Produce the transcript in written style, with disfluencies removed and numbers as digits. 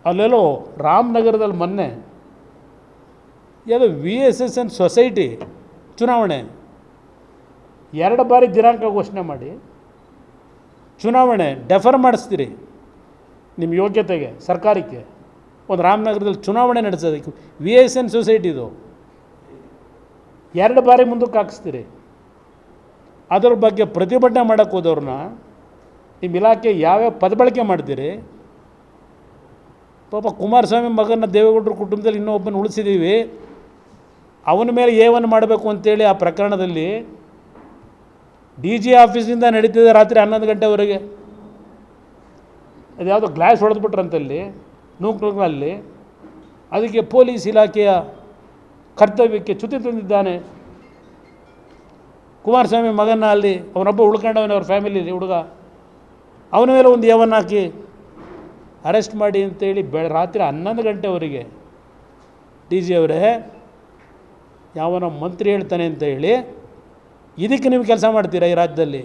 ಅಲ್ಲೆಲ್ಲೋ ರಾಮನಗರದಲ್ಲಿ ಮೊನ್ನೆ ಯಾವುದೋ VSSN ಸೊಸೈಟಿ ಚುನಾವಣೆ 2 ಬಾರಿ ದಿನಾಂಕ ಘೋಷಣೆ ಮಾಡಿ ಚುನಾವಣೆ ಡೆಫರ್ ಮಾಡಿಸ್ತೀರಿ ನಿಮ್ಮ ಯೋಗ್ಯತೆಗೆ ಸರ್ಕಾರಕ್ಕೆ. ಒಂದು ರಾಮನಗರದಲ್ಲಿ ಚುನಾವಣೆ ನಡೆಸೋದಕ್ಕೆ VSSN ಸೊಸೈಟಿದು 2 ಬಾರಿ ಮುಂದಕ್ಕೆ ಹಾಕಿಸ್ತೀರಿ. ಅದರ ಬಗ್ಗೆ ಪ್ರತಿಭಟನೆ ಮಾಡೋಕ್ಕೆ ಹೋದವ್ರನ್ನ ನಿಮ್ಮ ಇಲಾಖೆ ಯಾವ್ಯಾವ ಪದಬಳಕೆ ಮಾಡ್ತೀರಿ. ಪಾಪ ಕುಮಾರಸ್ವಾಮಿ ಮಗನ ದೇವೇಗೌಡರ ಕುಟುಂಬದಲ್ಲಿ ಇನ್ನೊಬ್ಬನ ಉಳಿಸಿದ್ದೀವಿ, ಅವನ ಮೇಲೆ ಏವನ್ನು ಮಾಡಬೇಕು ಅಂತೇಳಿ ಆ ಪ್ರಕರಣದಲ್ಲಿ DG ಆಫೀಸಿಂದ ನಡೀತಿದೆ ರಾತ್ರಿ 11 ಗಂಟೆವರೆಗೆ. ಅದು ಯಾವುದೋ ಗ್ಲಾಸ್ ಹೊಡೆದ್ಬಿಟ್ರಂತಲ್ಲಿ ನೂಕಲ್ಲಿ. ಅದಕ್ಕೆ ಪೊಲೀಸ್ ಇಲಾಖೆಯ ಕರ್ತವ್ಯಕ್ಕೆ ಚ್ಯುತಿ ತಂದಿದ್ದಾನೆ ಕುಮಾರಸ್ವಾಮಿ ಮಗನ. ಅಲ್ಲಿ ಅವನೊಬ್ಬ ಉಳ್ಕೊಂಡವನೇ ಅವ್ರ ಫ್ಯಾಮಿಲಿಲಿ ಹುಡುಗ, ಅವನ ಮೇಲೆ ಒಂದು ಏವನ್ನು ಹಾಕಿ ಅರೆಸ್ಟ್ ಮಾಡಿ ಅಂತೇಳಿ ರಾತ್ರಿ 11 ಗಂಟೆವರೆಗೆ DG ಅವರೇ ಯಾವನೋ ಮಂತ್ರಿ ಹೇಳ್ತಾನೆ ಅಂತ ಹೇಳಿ ಇದಕ್ಕೆ ನೀವು ಕೆಲಸ ಮಾಡ್ತೀರಾ ಈ ರಾಜ್ಯದಲ್ಲಿ?